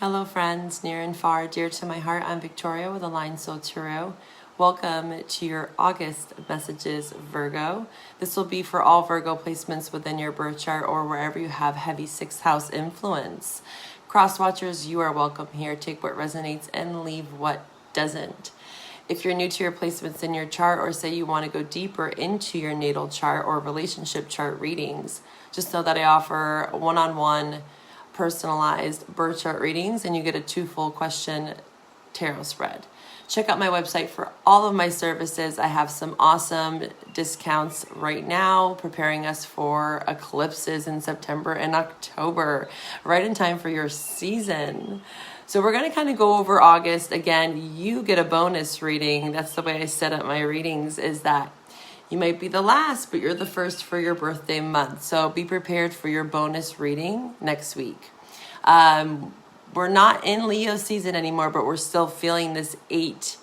Hello friends, near and far, dear to my heart. I'm Victoria with Aligned Soul Tarot. Welcome to your August messages, Virgo. This will be for all Virgo placements within your birth chart or wherever you have heavy 6th house influence. Cross watchers, you are welcome here. Take what resonates and leave what doesn't. If you're new to your placements in your chart, or say you want to go deeper into your natal chart or relationship chart readings, just know that I offer one-on-one personalized birth chart readings, and you get a 2 full question tarot spread. Check out my website for all of my services. I have some awesome discounts right now, preparing us for eclipses in September and October, right in time for your season. So we're going to kind of go over August. Again, you get a bonus reading. That's the way I set up my readings, is that you might be the last, but you're the first for your birthday month. So be prepared for your bonus reading next week. We're not in Leo season anymore, but we're still feeling this 8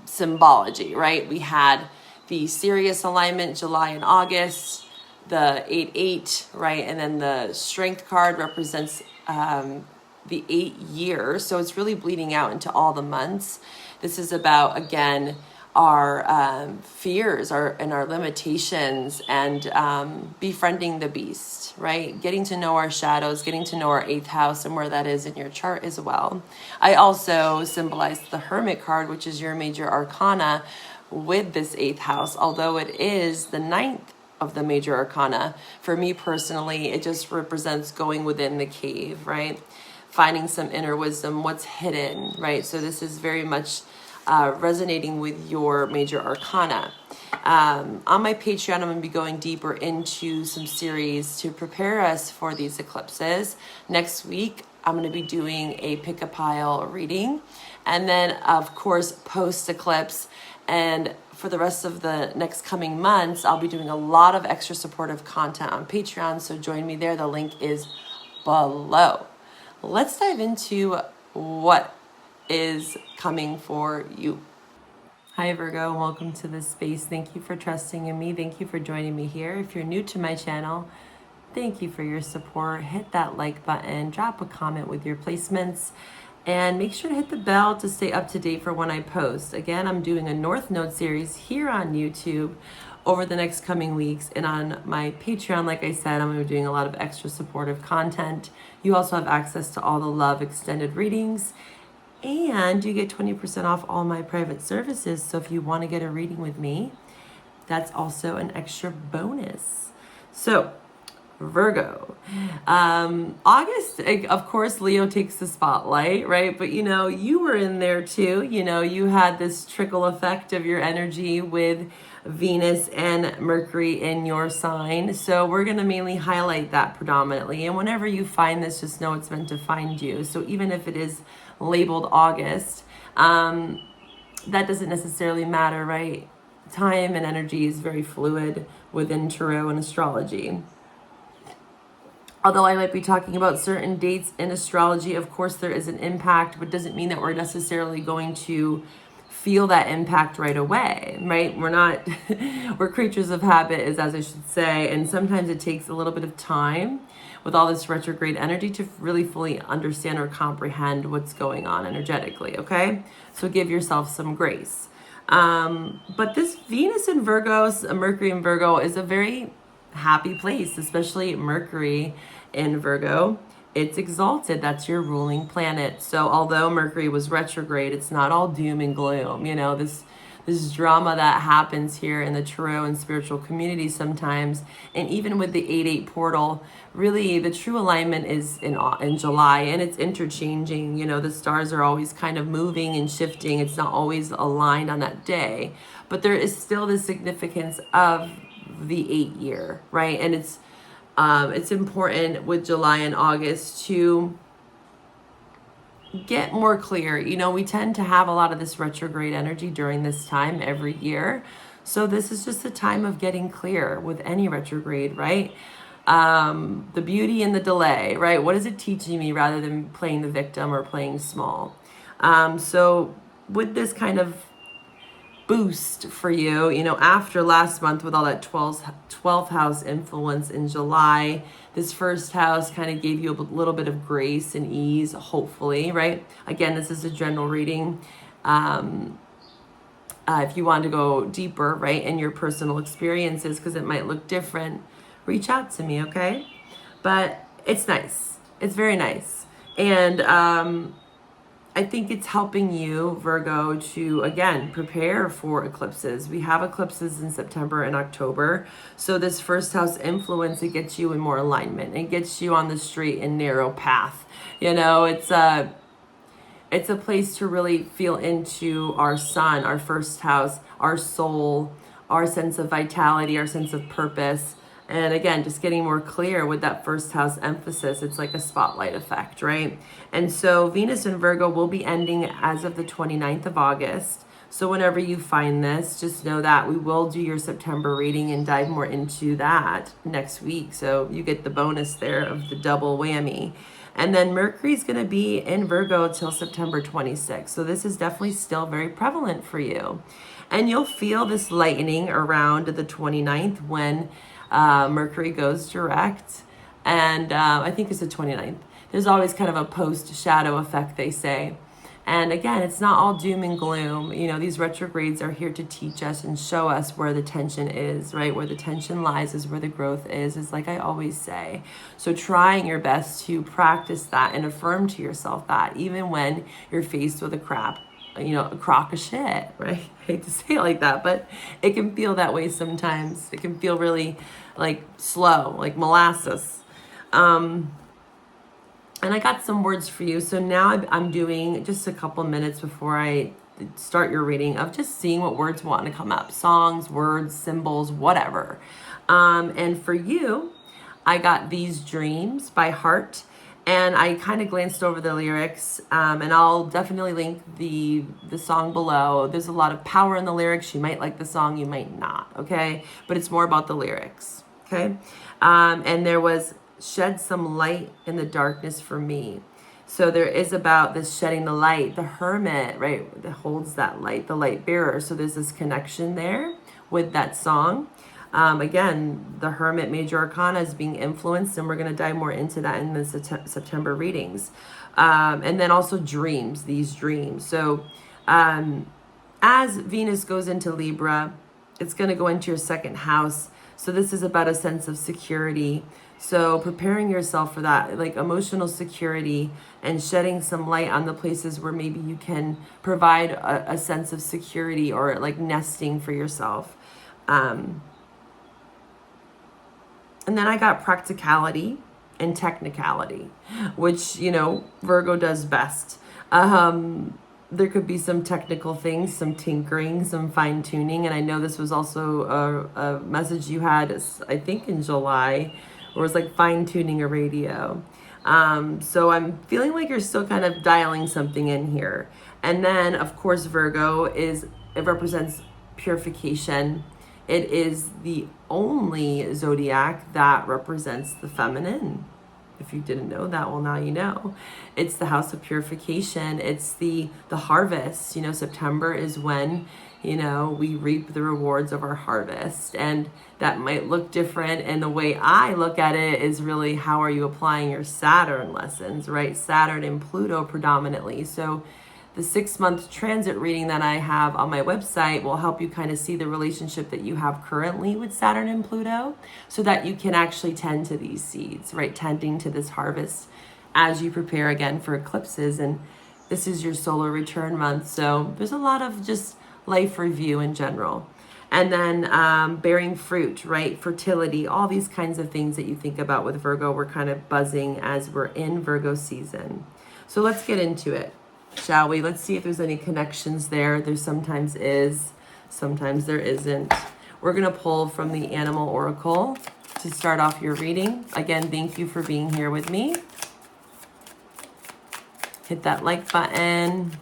symbology, right? We had the Sirius alignment, July and August, the 8-8, right? And then the Strength card represents the 8 years. So it's really bleeding out into all the months. This is about, again, our fears and our limitations, and befriending the beast, right? Getting to know our shadows, getting to know our 8th house and where that is in your chart as well. I also symbolize the Hermit card, which is your major arcana with this 8th house. Although it is the 9th of the major arcana, for me personally, it just represents going within the cave, right? Finding some inner wisdom, what's hidden, right? So this is very much resonating with your major arcana. On my Patreon, I'm going to be going deeper into some series to prepare us for these eclipses. Next week, I'm going to be doing a pick a pile reading. And then, of course, post-eclipse. And for the rest of the next coming months, I'll be doing a lot of extra supportive content on Patreon. So join me there. The link is below. Let's dive into what is coming for you. Hi Virgo, and welcome to this space. Thank you for trusting in me. Thank you for joining me here. If you're new to my channel, thank you for your support. Hit that like button, drop a comment with your placements, and make sure to hit the bell to stay up to date for when I post. Again, I'm doing a North Node series here on YouTube over the next coming weeks, and on my Patreon, like I said, I'm going to be doing a lot of extra supportive content. You also have access to all the love extended readings, and you get 20% off all my private services. So if you want to get a reading with me, that's also an extra bonus. So Virgo, August, of course, Leo takes the spotlight, right? But you were in there too. You had this trickle effect of your energy with Venus and Mercury in your sign. So we're going to mainly highlight that predominantly. And whenever you find this, just know it's meant to find you. So even if it is labeled August, that doesn't necessarily matter, right? Time and energy is very fluid within tarot and astrology. Although I might be talking about certain dates in astrology, of course there is an impact, but doesn't mean that we're necessarily going to feel that impact right away, right? We're creatures of habit, as I should say, and sometimes it takes a little bit of time with all this retrograde energy to really fully understand or comprehend what's going on energetically, okay? So give yourself some grace. But this Venus in Virgo, Mercury in Virgo, is a very happy place, especially Mercury in Virgo. It's exalted. That's your ruling planet. So although Mercury was retrograde, it's not all doom and gloom. This drama that happens here in the tarot and spiritual community sometimes, and even with the 8-8 portal, really the true alignment is in July, and it's interchanging. The stars are always kind of moving and shifting. It's not always aligned on that day, but there is still the significance of the 8 year, right? And it's important with July and August to get more clear. We tend to have a lot of this retrograde energy during this time every year. So this is just a time of getting clear with any retrograde, right? The beauty in the delay, right? What is it teaching me, rather than playing the victim or playing small? So with this kind of boost for you, you know, after last month with all that 12th house influence in July. This first house kind of gave you a little bit of grace and ease, hopefully, right? Again, this is a general reading. If you want to go deeper, right, in your personal experiences, because it might look different, reach out to me, okay? But it's nice. It's very nice. And I think it's helping you, Virgo, to, again, prepare for eclipses. We have eclipses in September and October. So this first house influence, it gets you in more alignment. It gets you on the straight and narrow path. You know, it's a place to really feel into our sun, our first house, our soul, our sense of vitality, our sense of purpose. And again, just getting more clear with that first house emphasis. It's like a spotlight effect, right? And so Venus in Virgo will be ending as of the 29th of August. So whenever you find this, just know that we will do your September reading and dive more into that next week. So you get the bonus there of the double whammy. And then Mercury's going to be in Virgo till September 26th. So this is definitely still very prevalent for you. And you'll feel this lightening around the 29th when Mercury goes direct. And I think it's the 29th. There's always kind of a post-shadow effect, they say. And again, it's not all doom and gloom. You know, these retrogrades are here to teach us and show us where the tension is, right? Where the tension lies is where the growth is like I always say. So trying your best to practice that and affirm to yourself that even when you're faced with a crock of shit, right? I hate to say it like that, but it can feel that way sometimes. It can feel really like slow, like molasses. And I got some words for you. So now I'm doing just a couple minutes before I start your reading of just seeing what words want to come up. Songs, words, symbols, whatever. And for you, I got These Dreams by Heart. And I kind of glanced over the lyrics, and I'll definitely link the song below. There's a lot of power in the lyrics. You might like the song, you might not, okay? But it's more about the lyrics, okay? And there was Shed Some Light in the Darkness for Me. So there is about this shedding the light, the hermit, right, that holds that light, the light bearer. So there's this connection there with that song. Again, the Hermit Major Arcana is being influenced, and we're going to dive more into that in the September readings. And then also dreams, these dreams. So as Venus goes into Libra, it's going to go into your second house. So this is about a sense of security. So preparing yourself for that, like emotional security, and shedding some light on the places where maybe you can provide a sense of security or like nesting for yourself. And then I got practicality and technicality, which, you know, Virgo does best. There could be some technical things, some tinkering, some fine tuning. And I know this was also a message you had, I think in July, where it was like fine tuning a radio. So I'm feeling like you're still kind of dialing something in here. And then, of course, Virgo it represents purification. It is the only zodiac that represents the feminine. If you didn't know that, well, now you know. It's the house of purification. It's the harvest. You know, September is when, you know, we reap the rewards of our harvest. And that might look different. And the way I look at it is really, how are you applying your Saturn lessons, right? Saturn and Pluto predominantly. So the 6-month transit reading that I have on my website will help you kind of see the relationship that you have currently with Saturn and Pluto, so that you can actually tend to these seeds, right? Tending to this harvest as you prepare again for eclipses. And this is your solar return month. So there's a lot of just life review in general. And then bearing fruit, right? Fertility, all these kinds of things that you think about with Virgo, we're kind of buzzing as we're in Virgo season. So let's get into it, shall we? Let's see if there's any connections there. There sometimes is, sometimes there isn't. We're going to pull from the Animal Oracle to start off your reading. Again, thank you for being here with me. Hit that like button.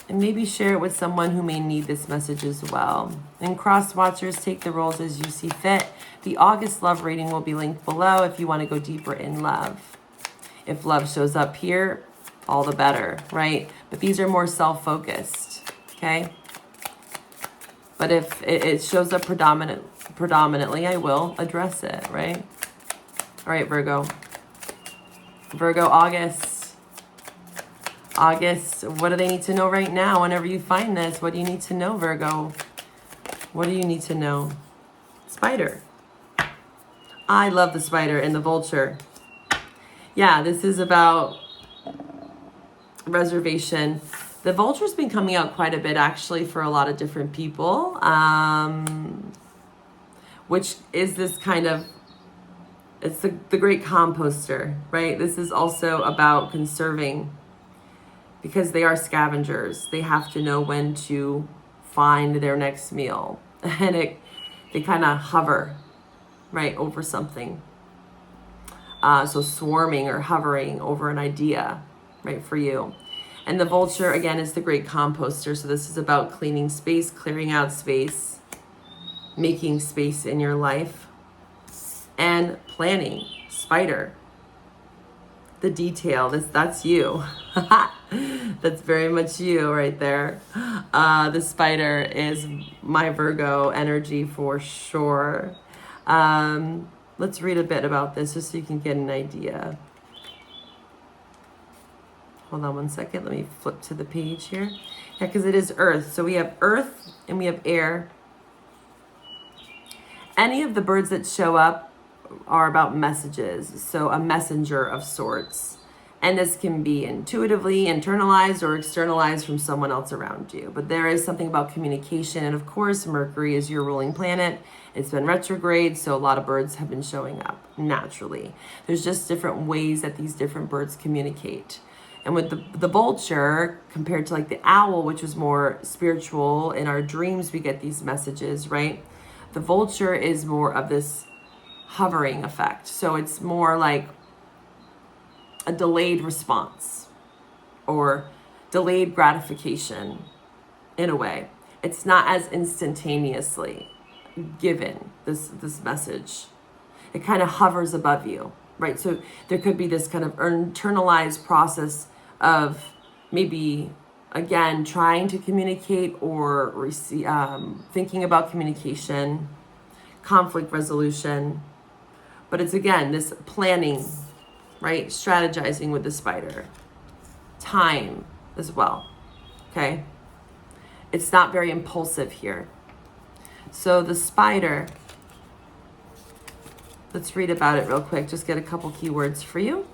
And maybe share it with someone who may need this message as well. And cross watchers, take the roles as you see fit. The August love reading will be linked below if you want to go deeper in love. If love shows up here, all the better, right? But these are more self-focused, okay? But if it shows up predominantly, I will address it, right? All right, Virgo. Virgo, August. August, what do they need to know right now? Whenever you find this, what do you need to know, Virgo? What do you need to know? Spider. I love the spider and the vulture. Yeah, this is about reservation. The vulture's been coming out quite a bit, actually, for a lot of different people, which is this kind of, it's the great composter, right? This is also about conserving, because they are scavengers. They have to know when to find their next meal. And they kind of hover, right, over something. So swarming or hovering over an idea, right, for you. And the vulture, again, is the great composter. So this is about cleaning space, clearing out space, making space in your life, and planning. Spider. The detail, that's you. That's very much you right there. The spider is my Virgo energy for sure. Let's read a bit about this just so you can get an idea. Hold on one second. Let me flip to the page here. Yeah, because it is earth. So we have earth and we have air. Any of the birds that show up are about messages. So a messenger of sorts. And this can be intuitively internalized or externalized from someone else around you. But there is something about communication. And of course, Mercury is your ruling planet. It's been retrograde, so a lot of birds have been showing up naturally. There's just different ways that these different birds communicate. And with the vulture, compared to like the owl, which was more spiritual, in our dreams we get these messages, right? The vulture is more of this hovering effect. So it's more like a delayed response or delayed gratification in a way. It's not as instantaneously given, this message. It kind of hovers above you, right? So there could be this kind of internalized process of maybe, again, trying to communicate or thinking about communication, conflict resolution. But it's, again, this planning, right? Strategizing with the spider. Time as well, okay? It's not very impulsive here. So the spider, let's read about it real quick. Just get a couple keywords for you.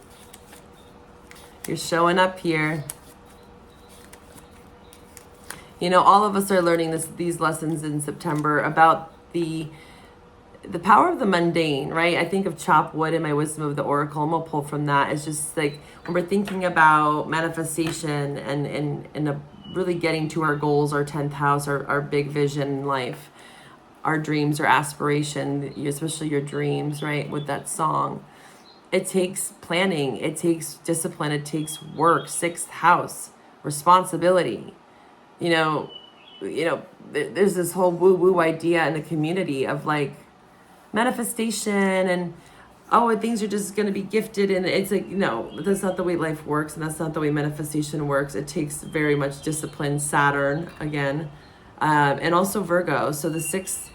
You're showing up here. You know, all of us are learning these lessons in September about the power of the mundane, right? I think of chop wood in my wisdom of the oracle, and we'll pull from that. It's just like when we're thinking about manifestation and really getting to our goals, our 10th house, our big vision in life, our dreams or aspiration, especially your dreams, right? With that song, it takes planning, it takes discipline, it takes work, 6th house, responsibility. You know, there's this whole woo-woo idea in the community of like manifestation and, oh, things are just going to be gifted. And it's like, no, that's not the way life works. And that's not the way manifestation works. It takes very much discipline, Saturn again, and also Virgo. So the 6th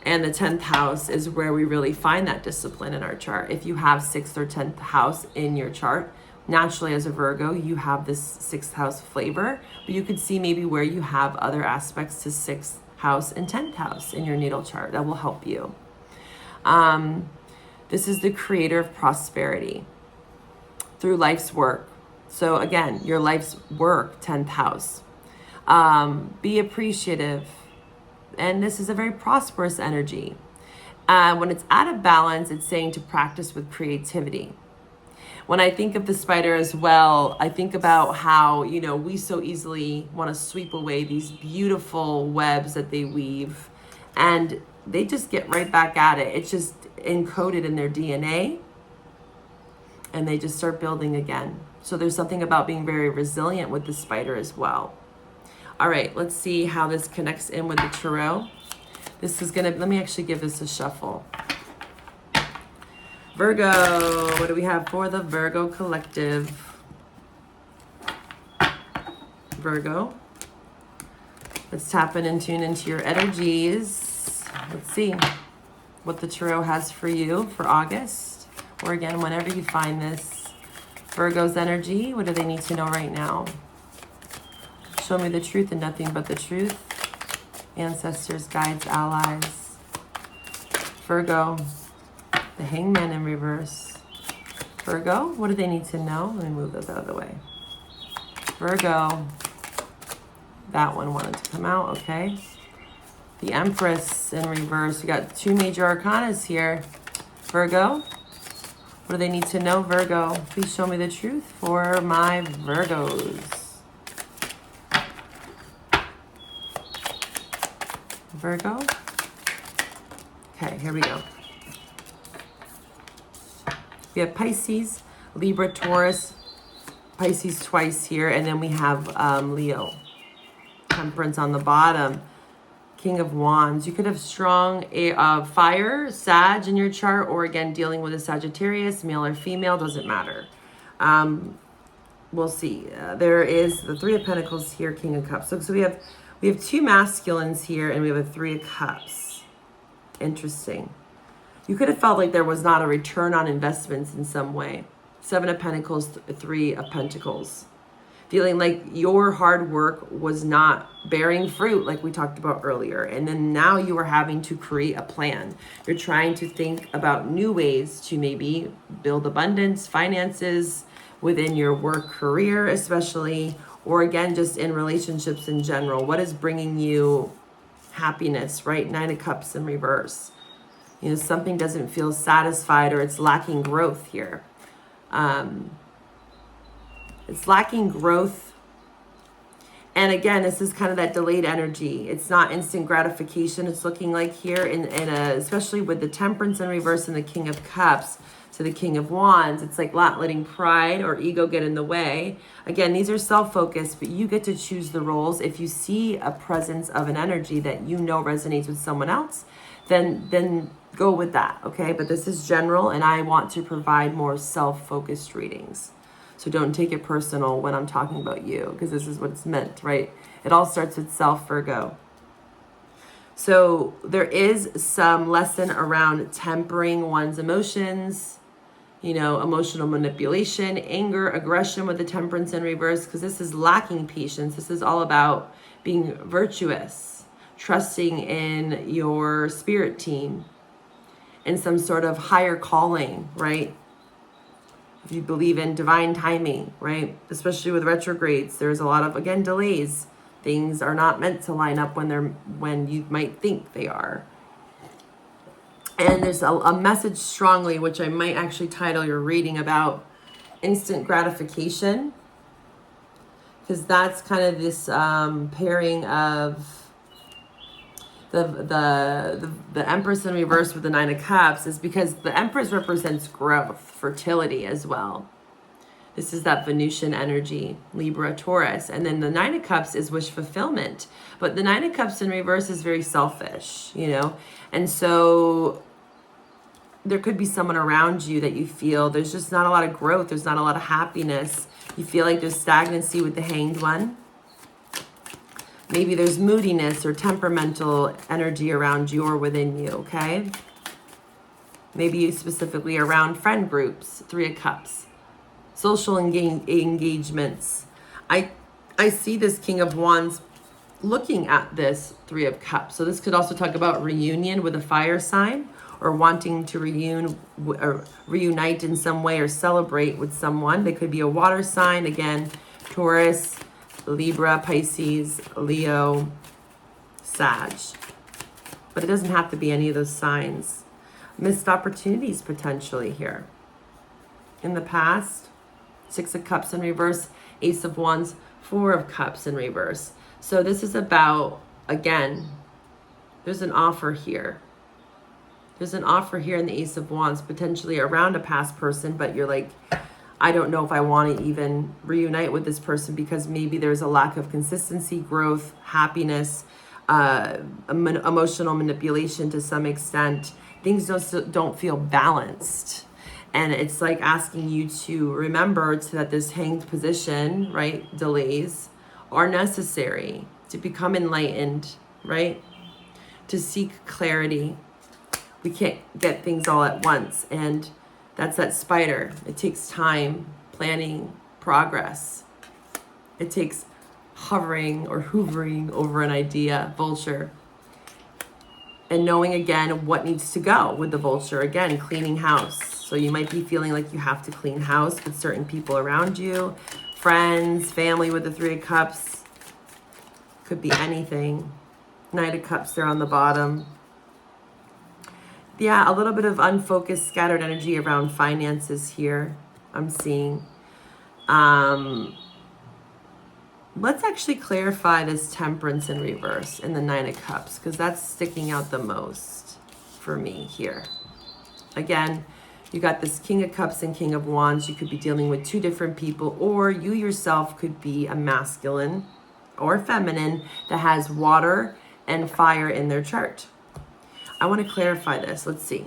and the 10th house is where we really find that discipline in our chart. If you have 6th or 10th house in your chart, naturally as a Virgo, you have this 6th house flavor, but you could see maybe where you have other aspects to 6th house and 10th house in your natal chart that will help you. This is the creator of prosperity through life's work. So again, your life's work, 10th house. Be appreciative. And this is a very prosperous energy. When it's out of balance, it's saying to practice with creativity. When I think of the spider as well, I think about how, we so easily want to sweep away these beautiful webs that they weave, and they just get right back at it. It's just encoded in their DNA, and they just start building again. So there's something about being very resilient with the spider as well. All right, let's see how this connects in with the tarot. This is let me actually give this a shuffle. Virgo, what do we have for the Virgo collective? Virgo. Let's tap in and tune into your energies. Let's see what the tarot has for you for August. Or again, whenever you find this Virgo's energy, what do they need to know right now? Show me the truth and nothing but the truth. Ancestors, guides, allies. Virgo, the Hangman in reverse. Virgo, what do they need to know? Let me move those out of the way. Virgo, that one wanted to come out, okay. The Empress in reverse. We got two major arcanas here. Virgo, what do they need to know, Virgo? Please show me the truth for my Virgos. Virgo. Okay, here we go. We have Pisces, Libra, Taurus, Pisces twice here, and then we have Leo. Temperance on the bottom. King of Wands. You could have strong fire, Sag in your chart, or again, dealing with a Sagittarius, male or female, doesn't matter. We'll see. There is the Three of Pentacles here, King of Cups. So we have two masculines here, and we have a Three of Cups. Interesting. You could have felt like there was not a return on investments in some way. Seven of Pentacles, Three of Pentacles. Feeling like your hard work was not bearing fruit, like we talked about earlier. And then now you are having to create a plan. You're trying to think about new ways to maybe build abundance, finances within your work career, especially, or again, just in relationships in general. What is bringing you happiness, right? Nine of Cups in reverse. You know, something doesn't feel satisfied, or it's lacking growth here. It's lacking growth. And again, this is kind of that delayed energy. It's not instant gratification. It's looking like here, especially with the Temperance in reverse and the King of Cups to the King of Wands. It's like not letting pride or ego get in the way. Again, these are self-focused, but you get to choose the roles. If you see a presence of an energy that you know resonates with someone else, then go with that, okay? But this is general, and I want to provide more self-focused readings. So don't take it personal when I'm talking about you, because this is what it's meant, right? It all starts with self, Virgo. So there is some lesson around tempering one's emotions, you know, emotional manipulation, anger, aggression with the Temperance in reverse, because this is lacking patience. This is all about being virtuous, trusting in your spirit team, in some sort of higher calling, right? If you believe in divine timing, right? Especially with retrogrades, there's a lot of, again, delays. Things are not meant to line up when you might think they are. And there's a message strongly, which I might actually title your reading, about instant gratification, because that's kind of this pairing of the Empress in reverse with the Nine of Cups, is because the Empress represents growth, fertility as well. This is that Venusian energy, Libra, Taurus. And then the Nine of Cups is wish fulfillment. But the Nine of Cups in reverse is very selfish, you know? And so there could be someone around you that you feel there's just not a lot of growth. There's not a lot of happiness. You feel like there's stagnancy with the Hanged One. Maybe there's moodiness or temperamental energy around you or within you, okay? Maybe specifically around friend groups, Three of Cups. Social engagements. I see this King of Wands looking at this Three of Cups. So this could also talk about reunion with a fire sign, or wanting to reunite in some way or celebrate with someone. They could be a water sign, again, Taurus, Libra, Pisces, Leo, Sag. But it doesn't have to be any of those signs. Missed opportunities potentially here. In the past, Six of Cups in reverse, Ace of Wands, Four of Cups in reverse. So this is about, again, there's an offer here. There's an offer here in the Ace of Wands, potentially around a past person, but you're like, I don't know if I want to even reunite with this person, because maybe there's a lack of consistency, growth, happiness, emotional manipulation to some extent. Things don't feel balanced. And it's like asking you to remember that this hanged position, right, delays, are necessary to become enlightened, right? To seek clarity. We can't get things all at once. And that's that spider. It takes time, planning, progress. It takes hovering or hoovering over an idea, vulture. And knowing again what needs to go with the vulture. Again, cleaning house. So you might be feeling like you have to clean house with certain people around you. Friends, family with the Three of Cups. Could be anything. Knight of Cups there on the bottom. Yeah, a little bit of unfocused, scattered energy around finances here. I'm seeing. Let's actually clarify this Temperance in reverse in the Nine of Cups, because that's sticking out the most for me here. Again, you got this King of Cups and King of Wands. You could be dealing with two different people, or you yourself could be a masculine or feminine that has water and fire in their chart. I want to clarify this. Let's see.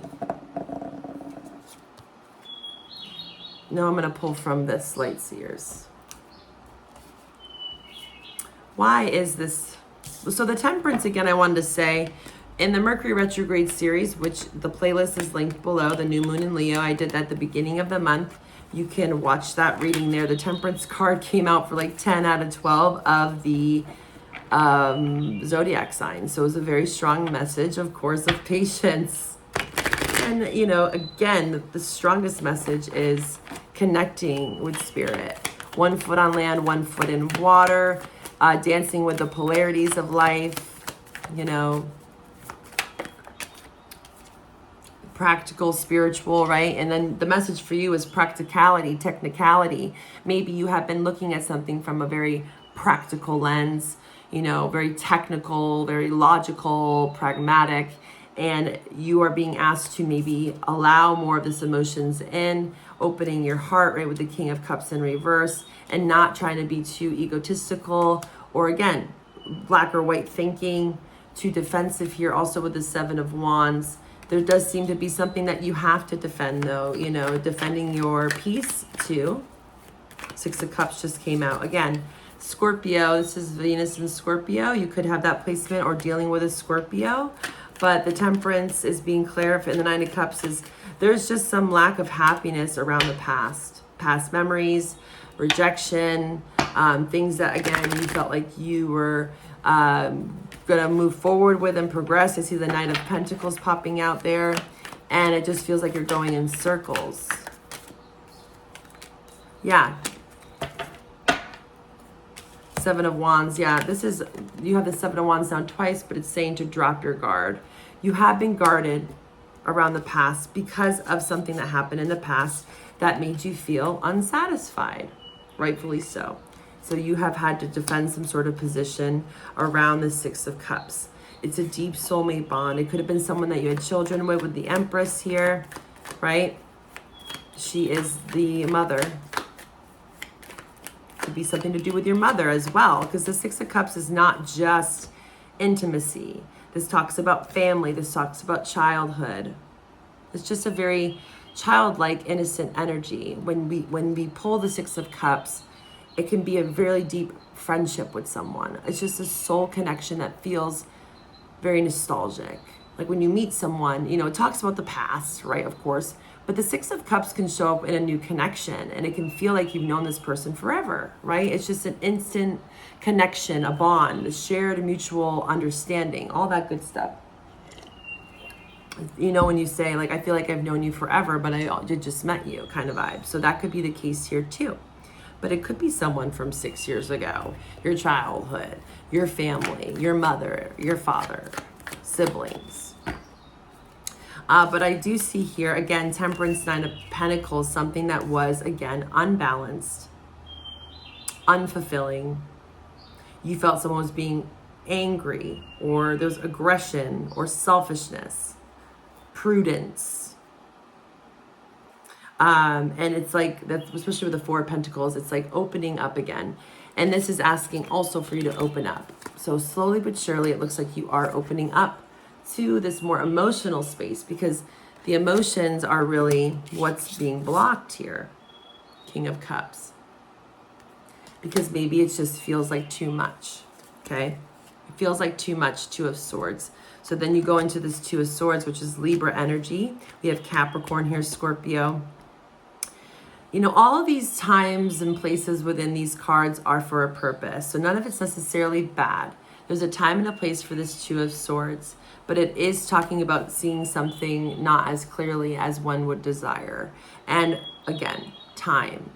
No, I'm going to pull from this Light Seers. Why is this? So the Temperance, again, I wanted to say, in the Mercury retrograde series, which the playlist is linked below, the new moon in Leo, I did that at the beginning of the month. You can watch that reading there. The Temperance card came out for like 10 out of 12 of the zodiac signs. So it was a very strong message, of course, of patience. And, you know, again, the strongest message is connecting with spirit. 1 foot on land, 1 foot in water. Dancing with the polarities of life, you know, practical, spiritual, right? And then the message for you is practicality, technicality. Maybe you have been looking at something from a very practical lens, you know, very technical, very logical, pragmatic, and you are being asked to maybe allow more of this emotions in, opening your heart, right, with the King of Cups in reverse, and not trying to be too egotistical or, again, black or white thinking, too defensive here. Also with the Seven of Wands, there does seem to be something that you have to defend, though, you know, defending your peace too. 6 of Cups just came out. Again, Scorpio, this is Venus in Scorpio. You could have that placement or dealing with a Scorpio. But the Temperance is being clarified, and the 9 of Cups is there's just some lack of happiness around the past memories, rejection, things that, again, you felt like you were going to move forward with and progress. I see the Knight of Pentacles popping out there, and it just feels like you're going in circles. Yeah. 7 of Wands, yeah, this is, you have the 7 of Wands down twice, but it's saying to drop your guard. You have been guarded around the past because of something that happened in the past that made you feel unsatisfied, rightfully so. So you have had to defend some sort of position around the 6 of Cups. It's a deep soulmate bond. It could have been someone that you had children with the Empress here, right? She is the mother. Could be something to do with your mother as well, because the 6 of Cups is not just intimacy. This talks about family. This talks about childhood. It's just a very childlike, innocent energy. When we pull the 6 of Cups, it can be a very deep friendship with someone. It's just a soul connection that feels very nostalgic. Like when you meet someone, you know, it talks about the past, right? Of course. But the 6 of Cups can show up in a new connection, and it can feel like you've known this person forever, right? It's just an instant connection, a bond, a shared mutual understanding, all that good stuff. You know, when you say, like, I feel like I've known you forever, but I just met you kind of vibe. So that could be the case here too. But it could be someone from 6 years ago, your childhood, your family, your mother, your father, siblings. But I do see here, again, Temperance, 9 of Pentacles, something that was, again, unbalanced, unfulfilling. You felt someone was being angry, or there's aggression, or selfishness, prudence. And it's like, that's, especially with the 4 of Pentacles, it's like opening up again. And this is asking also for you to open up. So slowly but surely, it looks like you are opening up to this more emotional space, because the emotions are really what's being blocked here. King of Cups. because maybe it just feels like too much, okay? It feels like too much, Two of Swords. So then you go into this Two of Swords, which is Libra energy. We have Capricorn here, Scorpio. You know, all of these times and places within these cards are for a purpose. So none of it's necessarily bad. There's a time and a place for this Two of Swords, but it is talking about seeing something not as clearly as one would desire. And again, time.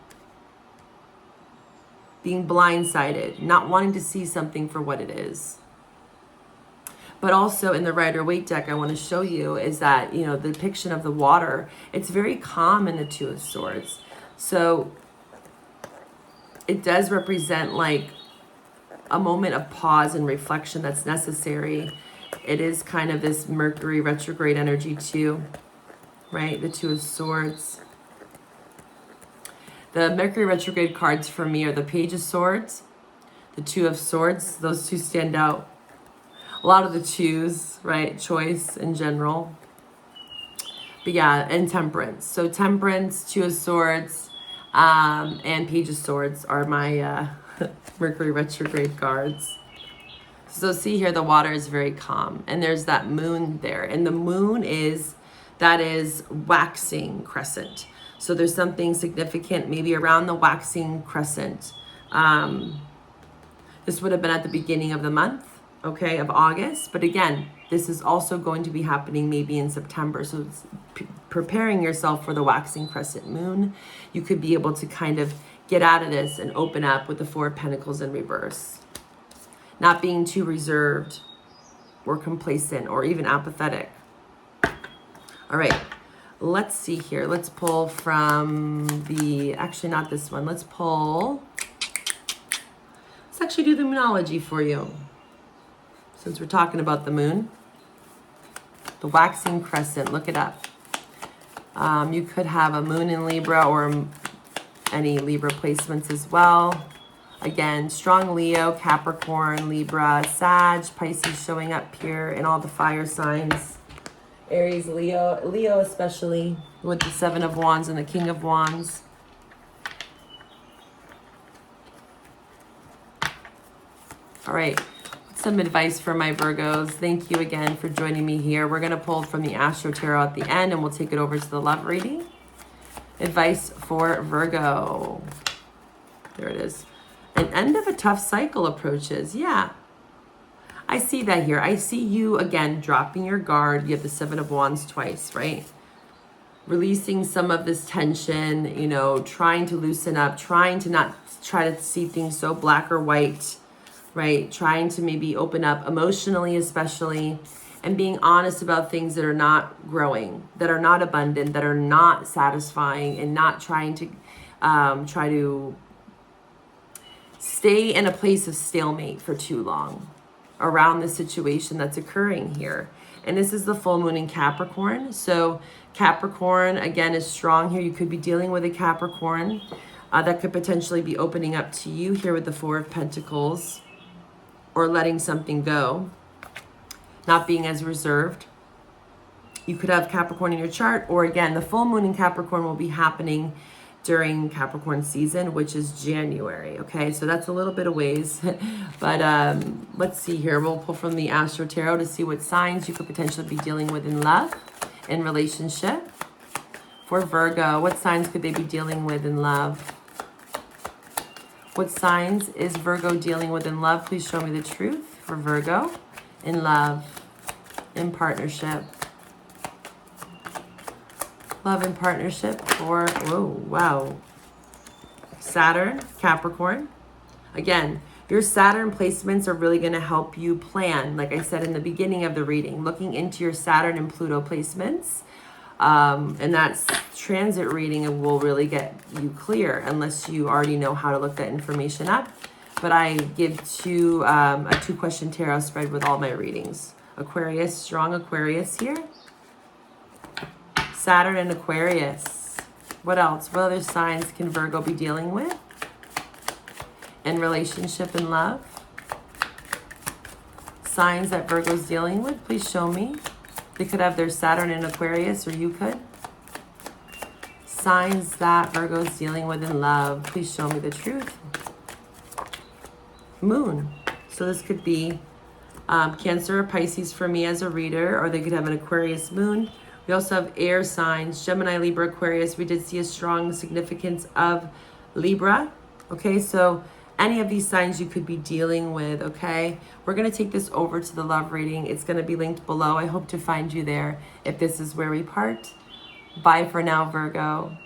Being blindsided, not wanting to see something for what it is. But also in the Rider-Waite deck, I want to show you is that, you know, the depiction of the water, it's very calm in the Two of Swords. So it does represent like a moment of pause and reflection that's necessary. It is kind of this Mercury retrograde energy too, right? The Two of Swords. The Mercury retrograde cards for me are the Page of Swords, the Two of Swords. Those two stand out. A lot of the twos, right? Choice in general. But yeah, and Temperance. So Temperance, Two of Swords, and Page of Swords are my Mercury retrograde cards. So see here, the water is very calm. And there's that moon there. And the moon that is waxing crescent. So there's something significant maybe around the waxing crescent. This would have been at the beginning of the month, okay, of August. But again, this is also going to be happening maybe in September. So it's preparing yourself for the waxing crescent moon. You could be able to kind of get out of this and open up with the Four of Pentacles in reverse. Not being too reserved or complacent or even apathetic. All right, let's see here. Let's pull from the, actually not this one. Let's actually do the Moonology for you. Since we're talking about the moon. The waxing crescent, look it up. You could have a moon in Libra or any Libra placements as well. Again, strong Leo, Capricorn, Libra, Sag, Pisces showing up here in all the fire signs. Aries, Leo especially with the Seven of Wands and the King of Wands. All right, some advice for my Virgos. Thank you again for joining me here. We're going to pull from the Astro Tarot at the end and we'll take it over to the love reading. Advice for Virgo. There it is. An end of a tough cycle approaches. Yeah. I see that here. I see you, again, dropping your guard. You have the Seven of Wands twice, right? Releasing some of this tension, you know, trying to loosen up, trying to not try to see things so black or white, right? Trying to maybe open up emotionally, especially, and being honest about things that are not growing, that are not abundant, that are not satisfying, and not trying to try to stay in a place of stalemate for too long around the situation that's occurring here. And this is the full moon in Capricorn. So Capricorn, again, is strong here. You could be dealing with a Capricorn that could potentially be opening up to you here with the Four of Pentacles, or letting something go, not being as reserved. You could have Capricorn in your chart, or again, the full moon in Capricorn will be happening during Capricorn season, which is January. Okay, so that's a little bit of ways. But let's see here. We'll pull from the Astro Tarot to see what signs you could potentially be dealing with in love, in relationship. For Virgo, what signs could they be dealing with in love? What signs is Virgo dealing with in love? Please show me the truth for Virgo in love, in partnership. Love and partnership for, whoa, wow. Saturn, Capricorn. Again, your Saturn placements are really going to help you plan, like I said in the beginning of the reading, looking into your Saturn and Pluto placements. And that's transit reading will really get you clear unless you already know how to look that information up. But I give a 2-question tarot spread with all my readings. Aquarius, strong Aquarius here. Saturn and Aquarius. What else? What other signs can Virgo be dealing with? In relationship and love? Signs that Virgo's dealing with, please show me. They could have their Saturn in Aquarius, or you could. Signs that Virgo's dealing with in love. Please show me the truth. moon. So this could be Cancer or Pisces for me as a reader, or they could have an Aquarius moon. We also have air signs, Gemini, Libra, Aquarius. We did see a strong significance of Libra. Okay, so any of these signs you could be dealing with, okay? We're going to take this over to the love reading. It's going to be linked below. I hope to find you there if this is where we part. Bye for now, Virgo.